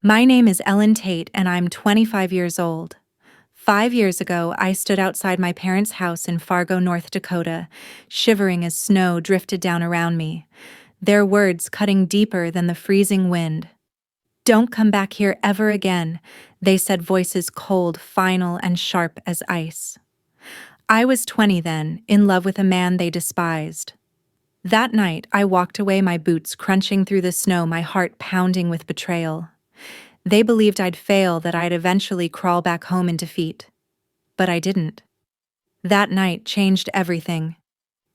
My name is Ellen Tate and I'm 25 years old. 5 years ago, I stood outside my parents' house in Fargo, North Dakota, shivering as snow drifted down around me, their words cutting deeper than the freezing wind. "Don't come back here ever again," they said, voices cold, final, and sharp as ice. I was 20 then, in love with a man they despised. That night, I walked away, my boots crunching through the snow, my heart pounding with betrayal. They believed I'd fail, that I'd eventually crawl back home in defeat. But I didn't. That night changed everything.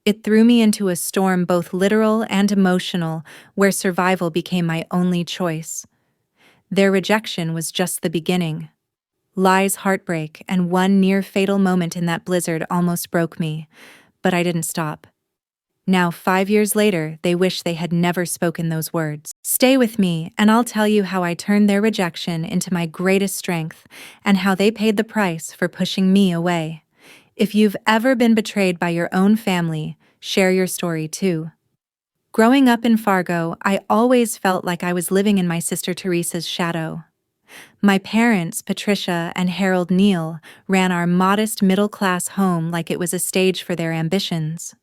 It threw me into a storm, both literal and emotional, where survival became my only choice. Their rejection was just the beginning. Lies, heartbreak, and one near-fatal moment in that blizzard almost broke me, but I didn't stop. Now, 5 years later, they wish they had never spoken those words. Stay with me, and I'll tell you how I turned their rejection into my greatest strength, and how they paid the price for pushing me away. If you've ever been betrayed by your own family, share your story too. Growing up in Fargo, I always felt like I was living in my sister Teresa's shadow. My parents, Patricia and Harold Neal, ran our modest middle-class home like it was a stage for their ambitions.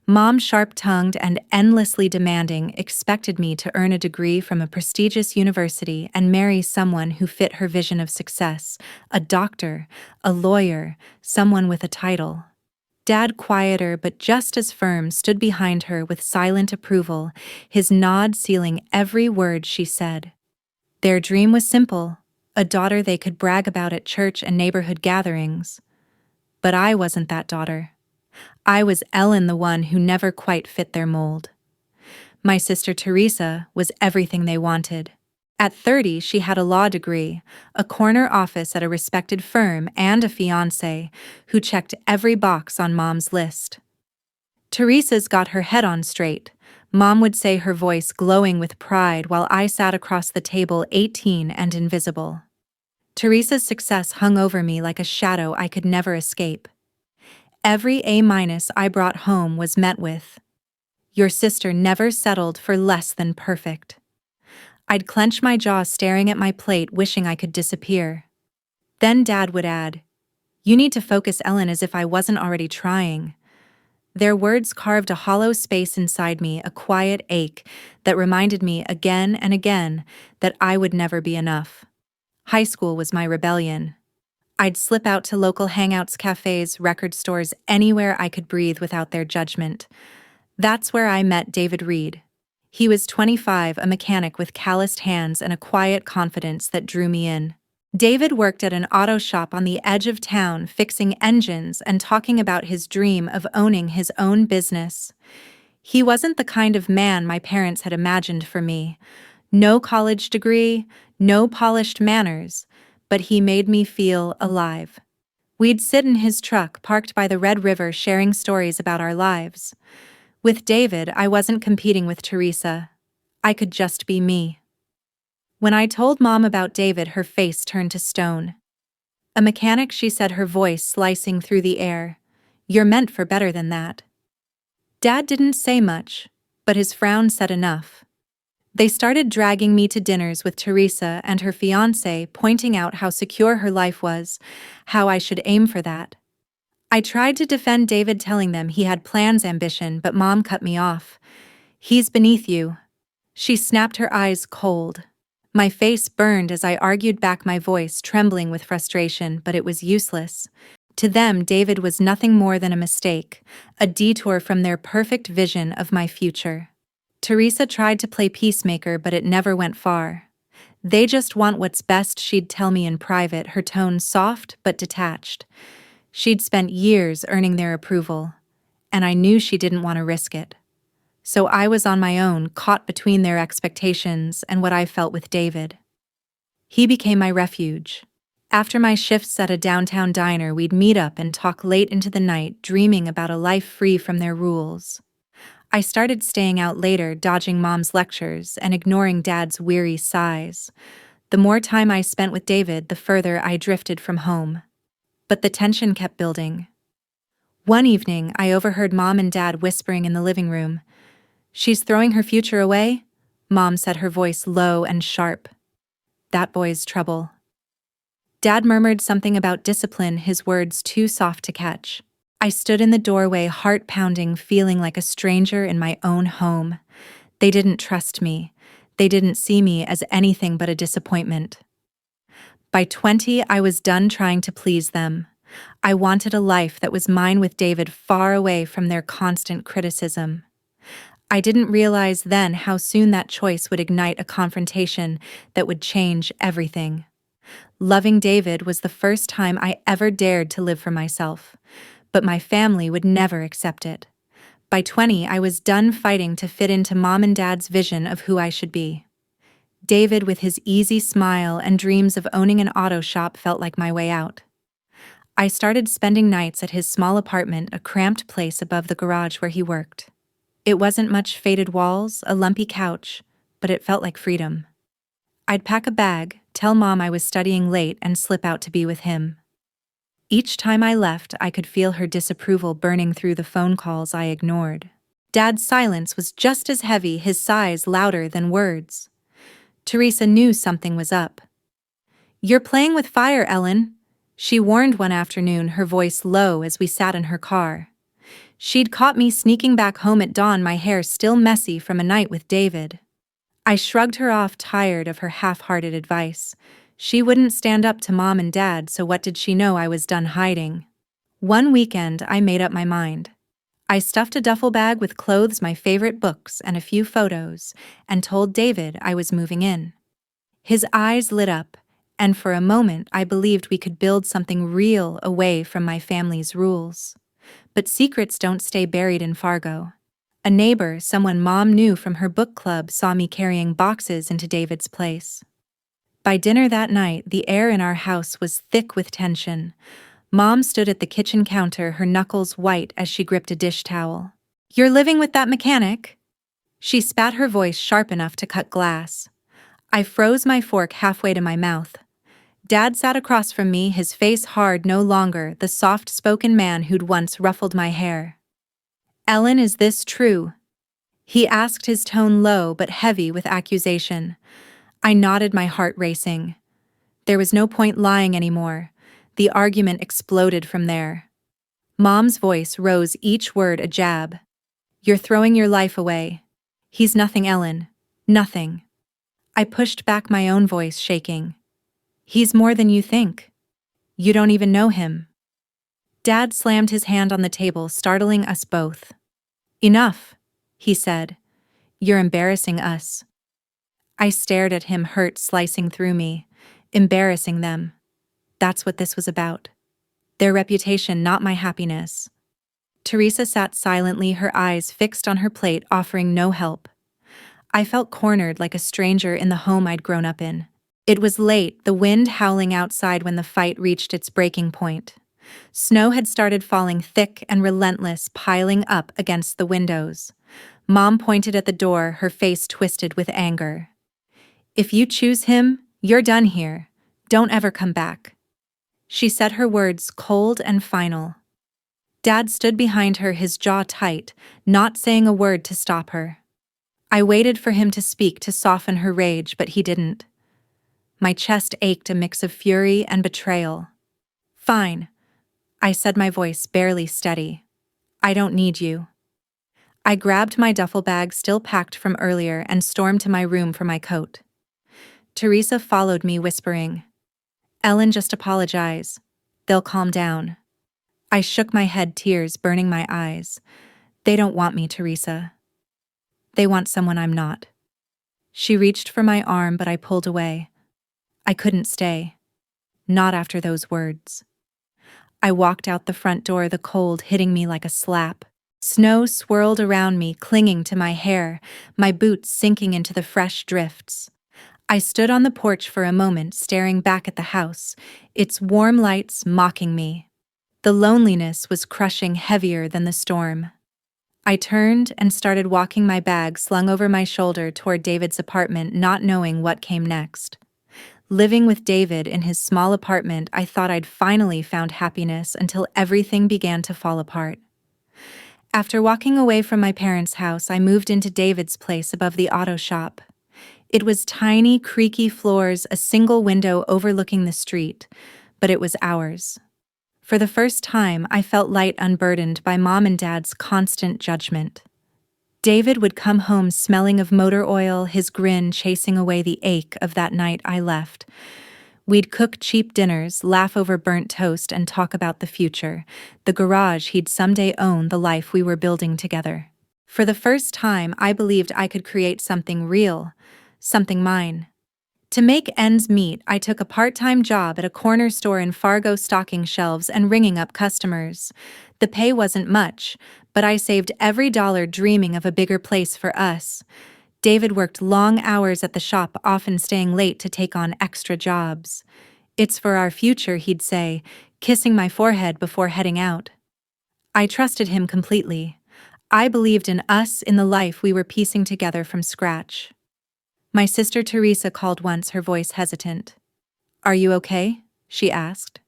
Mom, sharp-tongued and endlessly demanding, expected me to earn a degree from a prestigious university and marry someone who fit her vision of success, a doctor, a lawyer, someone with a title. Dad, quieter but just as firm, stood behind her with silent approval, his nod sealing every word she said. Their dream was simple, a daughter they could brag about at church and neighborhood gatherings. But I wasn't that daughter. I was Ellen, the one who never quite fit their mold. My sister Teresa was everything they wanted. At 30, she had a law degree, a corner office at a respected firm, and a fiancé who checked every box on Mom's list. Teresa's got her head on straight, Mom would say, her voice glowing with pride, while I sat across the table, 18 and invisible. Teresa's success hung over me like a shadow I could never escape. Every A- I brought home was met with, "Your sister never settled for less than perfect." I'd clench my jaw staring at my plate, wishing I could disappear. Then Dad would add, "You need to focus, Ellen," as if I wasn't already trying. Their words carved a hollow space inside me, a quiet ache that reminded me again and again that I would never be enough. High school was my rebellion. I'd slip out to local hangouts, cafes, record stores, anywhere I could breathe without their judgment. That's where I met David Reed. He was 25, a mechanic with calloused hands and a quiet confidence that drew me in. David worked at an auto shop on the edge of town, fixing engines and talking about his dream of owning his own business. He wasn't the kind of man my parents had imagined for me. No college degree, no polished manners, but he made me feel alive. We'd sit in his truck parked by the Red River, sharing stories about our lives. With David, I wasn't competing with Teresa. I could just be me. When I told Mom about David, her face turned to stone. "A mechanic," she said, her voice slicing through the air. "You're meant for better than that." Dad didn't say much, but his frown said enough. They started dragging me to dinners with Teresa and her fiancé, pointing out how secure her life was, how I should aim for that. I tried to defend David, telling them he had plans, ambition, but Mom cut me off. "He's beneath you." She snapped, her eyes cold. My face burned as I argued back, my voice trembling with frustration, but it was useless. To them, David was nothing more than a mistake, a detour from their perfect vision of my future. Teresa tried to play peacemaker, but it never went far. "They just want what's best," she'd tell me in private, her tone soft but detached. She'd spent years earning their approval, and I knew she didn't want to risk it. So I was on my own, caught between their expectations and what I felt with David. He became my refuge. After my shifts at a downtown diner, we'd meet up and talk late into the night, dreaming about a life free from their rules. I started staying out later, dodging Mom's lectures and ignoring Dad's weary sighs. The more time I spent with David, the further I drifted from home. But the tension kept building. One evening, I overheard Mom and Dad whispering in the living room. "She's throwing her future away?" Mom said, her voice low and sharp. That boy's trouble. Dad murmured something about discipline, his words too soft to catch. I stood in the doorway, heart pounding, feeling like a stranger in my own home. They didn't trust me. They didn't see me as anything but a disappointment. By 20, I was done trying to please them. I wanted a life that was mine with David, far away from their constant criticism. I didn't realize then how soon that choice would ignite a confrontation that would change everything. Loving David was the first time I ever dared to live for myself, but my family would never accept it. By 20, I was done fighting to fit into Mom and Dad's vision of who I should be. David, with his easy smile and dreams of owning an auto shop, felt like my way out. I started spending nights at his small apartment, a cramped place above the garage where he worked. It wasn't much, faded walls, a lumpy couch, but it felt like freedom. I'd pack a bag, tell Mom I was studying late, and slip out to be with him. Each time I left, I could feel her disapproval burning through the phone calls I ignored. Dad's silence was just as heavy, his sighs louder than words. Teresa knew something was up. "You're playing with fire, Ellen," she warned one afternoon, her voice low as we sat in her car. She'd caught me sneaking back home at dawn, my hair still messy from a night with David. I shrugged her off, tired of her half-hearted advice. She wouldn't stand up to Mom and Dad, so what did she know? I was done hiding. One weekend, I made up my mind. I stuffed a duffel bag with clothes, my favorite books, and a few photos, and told David I was moving in. His eyes lit up, and for a moment I believed we could build something real away from my family's rules. But secrets don't stay buried in Fargo. A neighbor, someone Mom knew from her book club, saw me carrying boxes into David's place. By dinner that night, the air in our house was thick with tension. Mom stood at the kitchen counter, her knuckles white as she gripped a dish towel. "You're living with that mechanic?" She spat, her voice sharp enough to cut glass. I froze, my fork halfway to my mouth. Dad sat across from me, his face hard, no longer the soft-spoken man who'd once ruffled my hair. "Ellen, is this true?" he asked, his tone low but heavy with accusation. I nodded, my heart racing. There was no point lying anymore. The argument exploded from there. Mom's voice rose, each word a jab. "You're throwing your life away. He's nothing, Ellen. Nothing." I pushed back, my own voice shaking. "He's more than you think. You don't even know him." Dad slammed his hand on the table, startling us both. "Enough," he said. "You're embarrassing us." I stared at him, hurt slicing through me. Embarrassing them. That's what this was about. Their reputation, not my happiness. Teresa sat silently, her eyes fixed on her plate, offering no help. I felt cornered, like a stranger in the home I'd grown up in. It was late, the wind howling outside when the fight reached its breaking point. Snow had started falling, thick and relentless, piling up against the windows. Mom pointed at the door, her face twisted with anger. "If you choose him, you're done here. Don't ever come back." She said her words cold and final. Dad stood behind her, his jaw tight, not saying a word to stop her. I waited for him to speak, to soften her rage, but he didn't. My chest ached, a mix of fury and betrayal. "Fine," I said, my voice barely steady. "I don't need you." I grabbed my duffel bag, still packed from earlier, and stormed to my room for my coat. Teresa followed me, whispering, "Ellen, just apologize. They'll calm down." I shook my head, tears burning my eyes. "They don't want me, Teresa. They want someone I'm not." She reached for my arm, but I pulled away. I couldn't stay. Not after those words. I walked out the front door, the cold hitting me like a slap. Snow swirled around me, clinging to my hair, my boots sinking into the fresh drifts. I stood on the porch for a moment, staring back at the house, its warm lights mocking me. The loneliness was crushing, heavier than the storm. I turned and started walking, my bag slung over my shoulder, toward David's apartment, not knowing what came next. Living with David in his small apartment, I thought I'd finally found happiness until everything began to fall apart. After walking away from my parents' house, I moved into David's place above the auto shop. It was tiny, creaky floors, a single window overlooking the street, but it was ours. For the first time, I felt light, unburdened by Mom and Dad's constant judgment. David would come home smelling of motor oil, his grin chasing away the ache of that night I left. We'd cook cheap dinners, laugh over burnt toast, and talk about the future, the garage he'd someday own, the life we were building together. For the first time, I believed I could create something real, something mine. To make ends meet, I took a part-time job at a corner store in Fargo, stocking shelves and ringing up customers. The pay wasn't much, but I saved every dollar dreaming of a bigger place for us. David worked long hours at the shop, often staying late to take on extra jobs. "It's for our future," he'd say, kissing my forehead before heading out. I trusted him completely. I believed in us, in the life we were piecing together from scratch. My sister Teresa called once, her voice hesitant. "Are you okay?" she asked.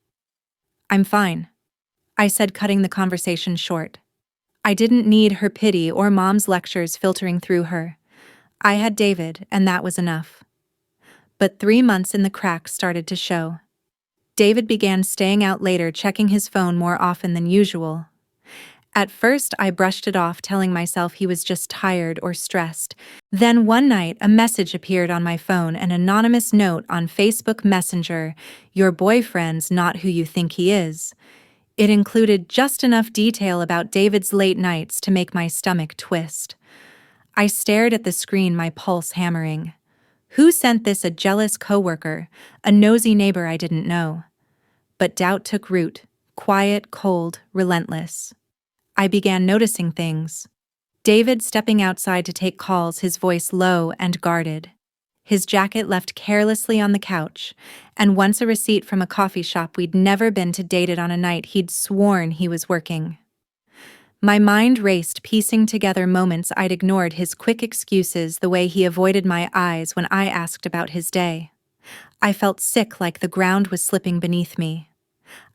"I'm fine," I said, cutting the conversation short. I didn't need her pity or Mom's lectures filtering through her. I had David, and that was enough. But 3 months in, the cracks started to show. David began staying out later, checking his phone more often than usual. At first, I brushed it off, telling myself he was just tired or stressed. Then one night, a message appeared on my phone, an anonymous note on Facebook Messenger: "Your boyfriend's not who you think he is." It included just enough detail about David's late nights to make my stomach twist. I stared at the screen, my pulse hammering. Who sent this? A jealous coworker, a nosy neighbor I didn't know. But doubt took root, quiet, cold, relentless. I began noticing things. David stepping outside to take calls, his voice low and guarded. His jacket left carelessly on the couch, and once a receipt from a coffee shop we'd never been to, dated on a night he'd sworn he was working. My mind raced, piecing together moments I'd ignored, his quick excuses, the way he avoided my eyes when I asked about his day. I felt sick, like the ground was slipping beneath me.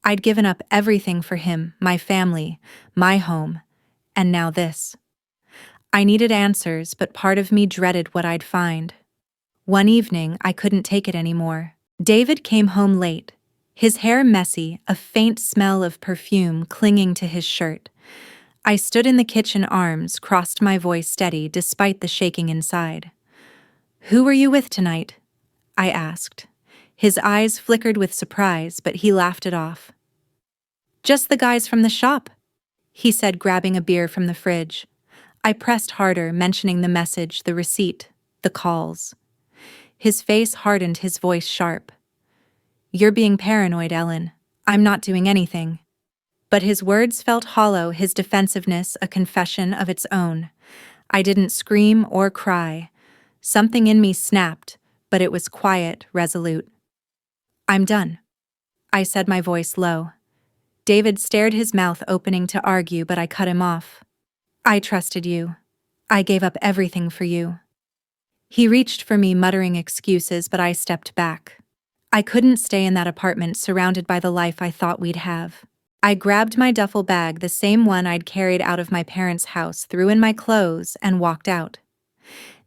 I'd given up everything for him, my family, my home, and now this. I needed answers, but part of me dreaded what I'd find. One evening, I couldn't take it anymore. David came home late, his hair messy, a faint smell of perfume clinging to his shirt. I stood in the kitchen, arms crossed, my voice steady despite the shaking inside. "Who were you with tonight?" I asked. His eyes flickered with surprise, but he laughed it off. "Just the guys from the shop," he said, grabbing a beer from the fridge. I pressed harder, mentioning the message, the receipt, the calls. His face hardened, his voice sharp. "You're being paranoid, Ellen. I'm not doing anything." But his words felt hollow, his defensiveness a confession of its own. I didn't scream or cry. Something in me snapped, but it was quiet, resolute. "I'm done," I said, my voice low. David stared, his mouth opening to argue, but I cut him off. "I trusted you. I gave up everything for you." He reached for me, muttering excuses, but I stepped back. I couldn't stay in that apartment, surrounded by the life I thought we'd have. I grabbed my duffel bag, the same one I'd carried out of my parents' house, threw in my clothes, and walked out.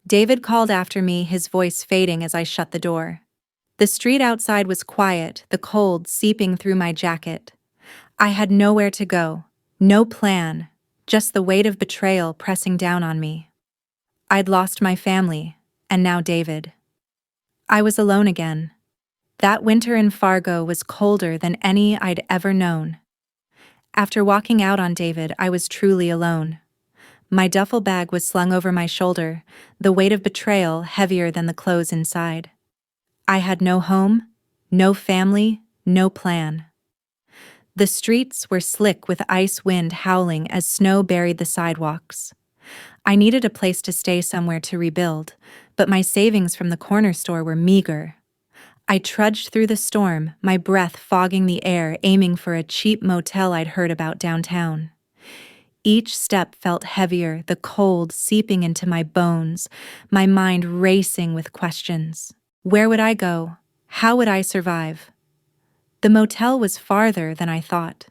David called after me, his voice fading as I shut the door. The street outside was quiet, the cold seeping through my jacket. I had nowhere to go, no plan, just the weight of betrayal pressing down on me. I'd lost my family, and now David. I was alone again. That winter in Fargo was colder than any I'd ever known. After walking out on David, I was truly alone. My duffel bag was slung over my shoulder, the weight of betrayal heavier than the clothes inside. I had no home, no family, no plan. The streets were slick with ice, wind howling as snow buried the sidewalks. I needed a place to stay, somewhere to rebuild, but my savings from the corner store were meager. I trudged through the storm, my breath fogging the air, aiming for a cheap motel I'd heard about downtown. Each step felt heavier, the cold seeping into my bones, my mind racing with questions. Where would I go? How would I survive? The motel was farther than I thought.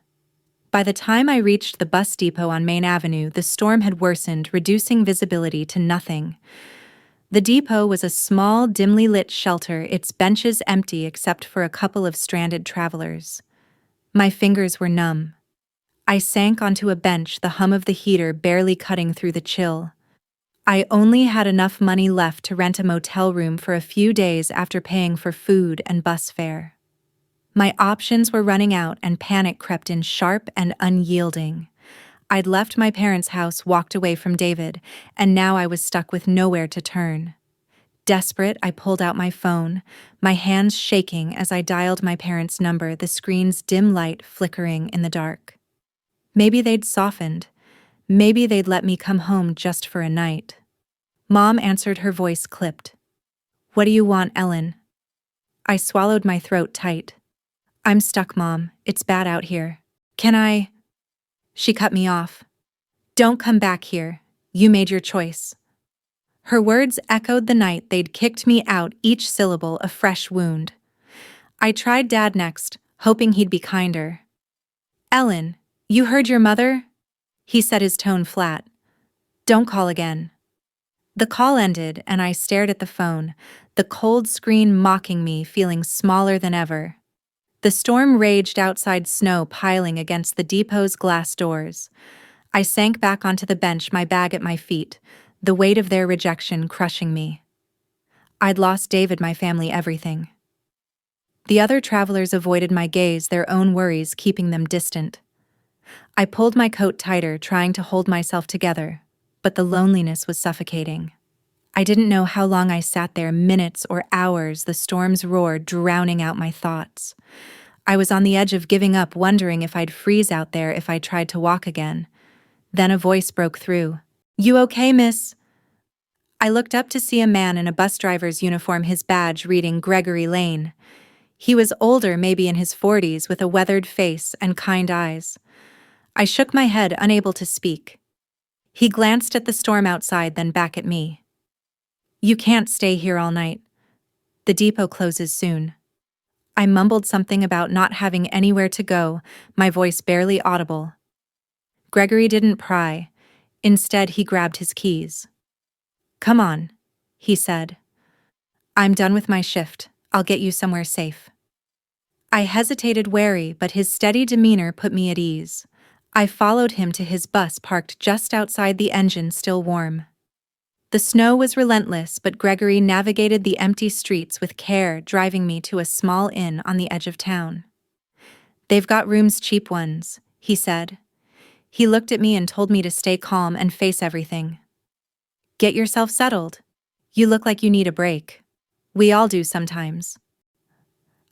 By the time I reached the bus depot on Main Avenue, the storm had worsened, reducing visibility to nothing. The depot was a small, dimly lit shelter, its benches empty except for a couple of stranded travelers. My fingers were numb. I sank onto a bench, the hum of the heater barely cutting through the chill. I only had enough money left to rent a motel room for a few days after paying for food and bus fare. My options were running out and panic crept in sharp and unyielding. I'd left my parents' house, walked away from David, and now I was stuck with nowhere to turn. Desperate, I pulled out my phone, my hands shaking as I dialed my parents' number, the screen's dim light flickering in the dark. Maybe they'd softened. Maybe they'd let me come home just for a night. Mom answered, her voice clipped. "What do you want, Ellen?" I swallowed my throat tight. "I'm stuck, Mom. It's bad out here. Can I?" She cut me off. "Don't come back here. You made your choice." Her words echoed the night they'd kicked me out, each syllable a fresh wound. I tried Dad next, hoping he'd be kinder. "Ellen, you heard your mother?" He said, his tone flat. "Don't call again." The call ended and I stared at the phone, the cold screen mocking me, feeling smaller than ever. The storm raged outside, snow piling against the depot's glass doors. I sank back onto the bench, my bag at my feet, the weight of their rejection crushing me. I'd lost David, my family, everything. The other travelers avoided my gaze, their own worries keeping them distant. I pulled my coat tighter, trying to hold myself together, but the loneliness was suffocating. I didn't know how long I sat there, minutes or hours, the storm's roar drowning out my thoughts. I was on the edge of giving up, wondering if I'd freeze out there if I tried to walk again. Then a voice broke through. "You okay, miss?" I looked up to see a man in a bus driver's uniform, his badge reading Gregory Lane. He was older, maybe in his 40s, with a weathered face and kind eyes. I shook my head, unable to speak. He glanced at the storm outside, then back at me. "You can't stay here all night. The depot closes soon." I mumbled something about not having anywhere to go, my voice barely audible. Gregory didn't pry. Instead, he grabbed his keys. "Come on," he said. "I'm done with my shift. I'll get you somewhere safe." I hesitated, wary, but his steady demeanor put me at ease. I followed him to his bus parked just outside, the engine still warm. The snow was relentless, but Gregory navigated the empty streets with care, driving me to a small inn on the edge of town. "They've got rooms, cheap ones," he said. He looked at me and told me to stay calm and face everything. "Get yourself settled. You look like you need a break. We all do sometimes."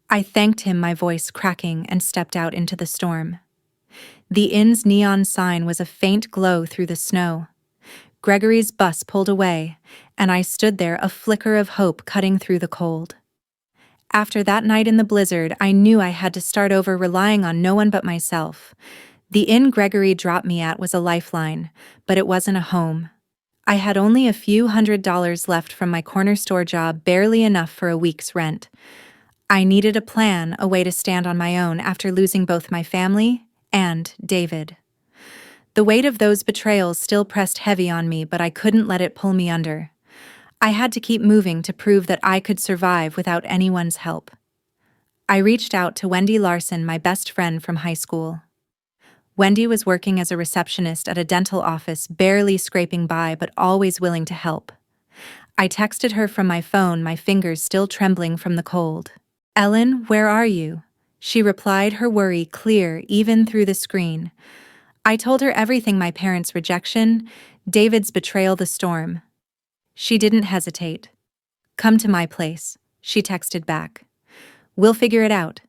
I thanked him, my voice cracking, and stepped out into the storm. The inn's neon sign was a faint glow through the snow. Gregory's bus pulled away, and I stood there, a flicker of hope cutting through the cold. After that night in the blizzard, I knew I had to start over, relying on no one but myself. The inn Gregory dropped me at was a lifeline, but it wasn't a home. I had only a few $100s left from my corner store job, barely enough for a week's rent. I needed a plan, a way to stand on my own after losing both my family and David. The weight of those betrayals still pressed heavy on me, but I couldn't let it pull me under. I had to keep moving to prove that I could survive without anyone's help. I reached out to Wendy Larson, my best friend from high school. Wendy was working as a receptionist at a dental office, barely scraping by, but always willing to help. I texted her from my phone, my fingers still trembling from the cold. "Ellen, where are you?" She replied, her worry clear even through the screen. I told her everything: my parents' rejection, David's betrayal, the storm. She didn't hesitate. "Come to my place," she texted back. "We'll figure it out."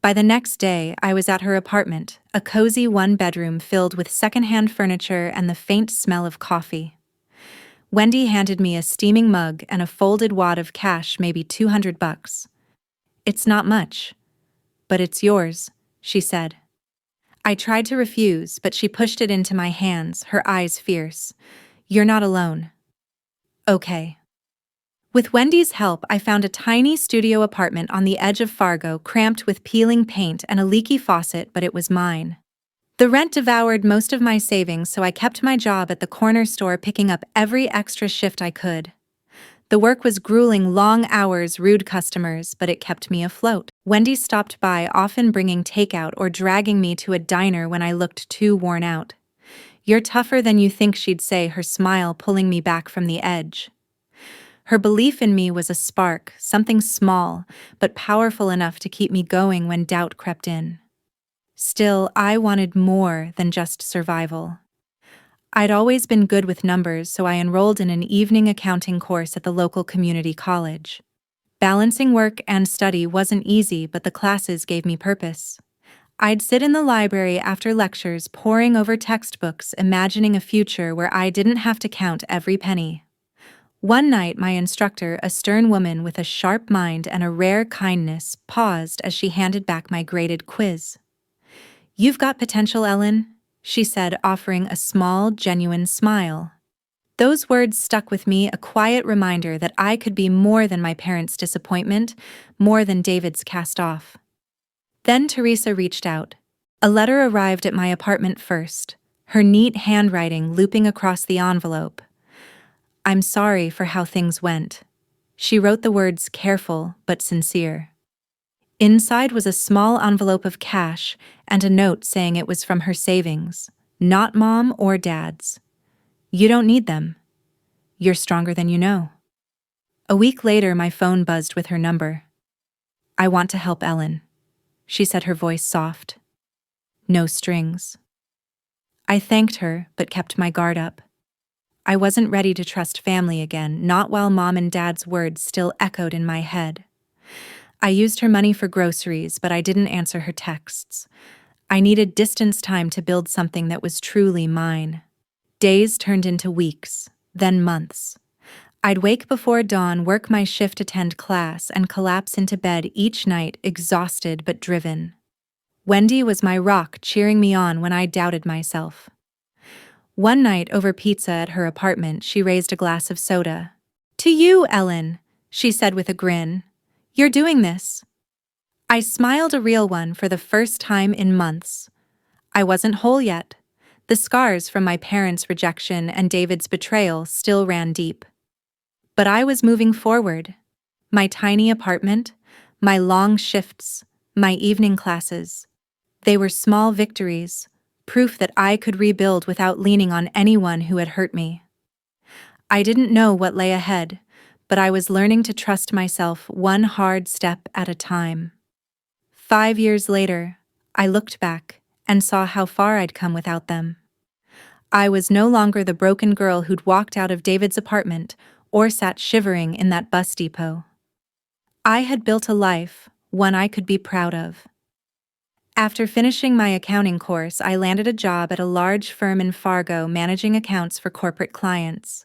By the next day, I was at her apartment, a cozy one-bedroom filled with secondhand furniture and the faint smell of coffee. Wendy handed me a steaming mug and a folded wad of cash, maybe $200. "It's not much, but it's yours," she said. I tried to refuse, but she pushed it into my hands, her eyes fierce. "You're not alone." "Okay." With Wendy's help, I found a tiny studio apartment on the edge of Fargo, cramped with peeling paint and a leaky faucet, but it was mine. The rent devoured most of my savings, so I kept my job at the corner store, picking up every extra shift I could. The work was grueling, long hours, rude customers, but it kept me afloat. Wendy stopped by, often bringing takeout or dragging me to a diner when I looked too worn out. "You're tougher than you think," she'd say, her smile pulling me back from the edge. Her belief in me was a spark, something small, but powerful enough to keep me going when doubt crept in. Still, I wanted more than just survival. I'd always been good with numbers, so I enrolled in an evening accounting course at the local community college. Balancing work and study wasn't easy, but the classes gave me purpose. I'd sit in the library after lectures, poring over textbooks, imagining a future where I didn't have to count every penny. One night, my instructor, a stern woman with a sharp mind and a rare kindness, paused as she handed back my graded quiz. "You've got potential, Ellen," she said, offering a small, genuine smile. Those words stuck with me, a quiet reminder that I could be more than my parents' disappointment, more than David's cast-off. Then Teresa reached out. A letter arrived at my apartment first, her neat handwriting looping across the envelope. "I'm sorry for how things went." She wrote the words careful but sincere. Inside was a small envelope of cash and a note saying it was from her savings, not Mom or Dad's. "You don't need them. You're stronger than you know." A week later, my phone buzzed with her number. "I want to help Ellen," she said, her voice soft. No strings. I thanked her, but kept my guard up. I wasn't ready to trust family again, not while Mom and Dad's words still echoed in my head. I used her money for groceries, but I didn't answer her texts. I needed distance time to build something that was truly mine. Days turned into weeks, then months. I'd wake before dawn, work my shift, attend class, and collapse into bed each night, exhausted but driven. Wendy was my rock, cheering me on when I doubted myself. One night, over pizza at her apartment, she raised a glass of soda. "To you, Ellen," she said with a grin. "You're doing this." I smiled, a real one, for the first time in months. I wasn't whole yet. The scars from my parents' rejection and David's betrayal still ran deep. But I was moving forward. My tiny apartment, my long shifts, my evening classes. They were small victories, proof that I could rebuild without leaning on anyone who had hurt me. I didn't know what lay ahead, but I was learning to trust myself one hard step at a time. 5 years later, I looked back and saw how far I'd come without them. I was no longer the broken girl who'd walked out of David's apartment or sat shivering in that bus depot. I had built a life, one I could be proud of. After finishing my accounting course, I landed a job at a large firm in Fargo, managing accounts for corporate clients.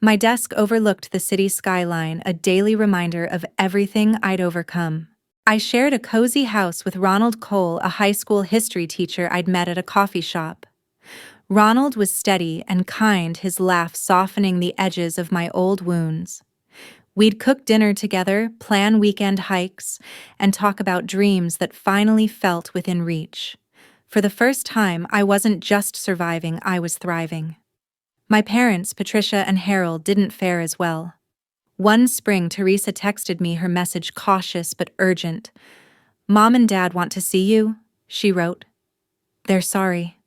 My desk overlooked the city skyline, a daily reminder of everything I'd overcome. I shared a cozy house with Ronald Cole, a high school history teacher I'd met at a coffee shop. Ronald was steady and kind, his laugh softening the edges of my old wounds. We'd cook dinner together, plan weekend hikes, and talk about dreams that finally felt within reach. For the first time, I wasn't just surviving, I was thriving. My parents, Patricia and Harold, didn't fare as well. One spring, Teresa texted me, her message cautious but urgent. "Mom and Dad want to see you," she wrote. "They're sorry."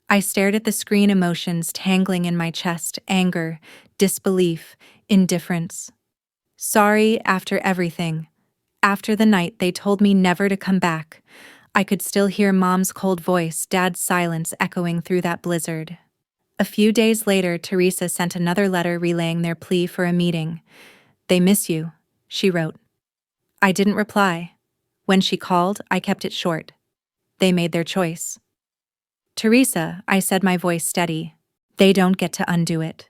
I stared at the screen, emotions tangling in my chest, anger, disbelief, indifference. Sorry after everything. After the night they told me never to come back. I could still hear Mom's cold voice, Dad's silence echoing through that blizzard. A few days later, Teresa sent another letter relaying their plea for a meeting. "They miss you," she wrote. I didn't reply. When she called, I kept it short. They made their choice. "Teresa," I said, my voice steady. "They don't get to undo it."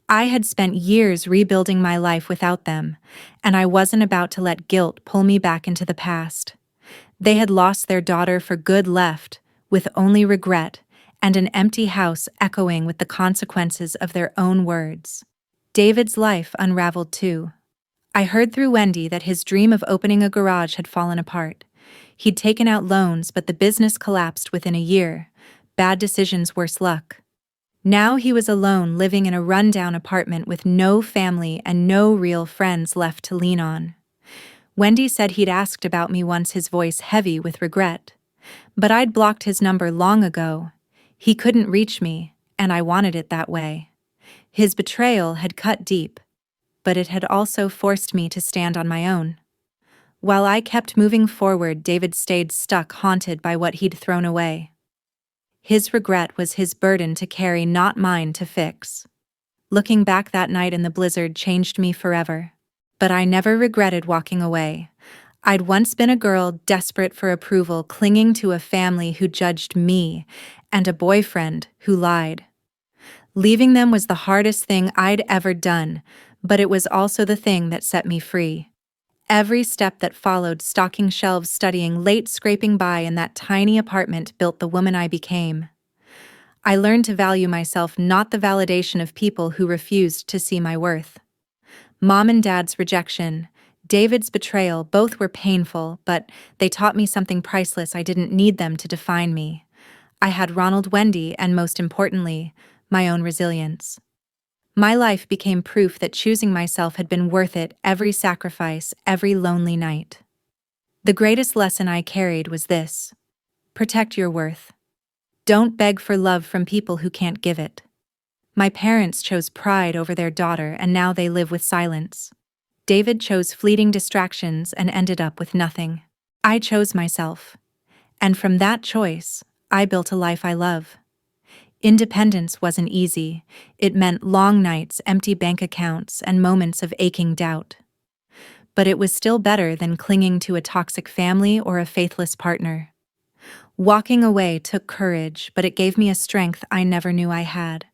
I had spent years rebuilding my life without them, and I wasn't about to let guilt pull me back into the past. They had lost their daughter for good, left with only regret and an empty house echoing with the consequences of their own words. David's life unraveled too. I heard through Wendy that his dream of opening a garage had fallen apart. He'd taken out loans, but the business collapsed within a year. Bad decisions, worse luck. Now he was alone, living in a rundown apartment with no family and no real friends left to lean on. Wendy said he'd asked about me once, his voice heavy with regret. But I'd blocked his number long ago. He couldn't reach me, and I wanted it that way. His betrayal had cut deep, but it had also forced me to stand on my own. While I kept moving forward, David stayed stuck, haunted by what he'd thrown away. His regret was his burden to carry, not mine to fix. Looking back, that night in the blizzard changed me forever. But I never regretted walking away. I'd once been a girl desperate for approval, clinging to a family who judged me, and a boyfriend who lied. Leaving them was the hardest thing I'd ever done, but it was also the thing that set me free. Every step that followed, stocking shelves, studying late, scraping by in that tiny apartment, built the woman I became. I learned to value myself, not the validation of people who refused to see my worth. Mom and Dad's rejection, David's betrayal, both were painful, but they taught me something priceless. I didn't need them to define me. I had Ronald, Wendy, and most importantly, my own resilience. My life became proof that choosing myself had been worth it, every sacrifice, every lonely night. The greatest lesson I carried was this: protect your worth. Don't beg for love from people who can't give it. My parents chose pride over their daughter, and now they live with silence. David chose fleeting distractions and ended up with nothing. I chose myself. And from that choice, I built a life I love. Independence wasn't easy. It meant long nights, empty bank accounts, and moments of aching doubt. But it was still better than clinging to a toxic family or a faithless partner. Walking away took courage, but it gave me a strength I never knew I had.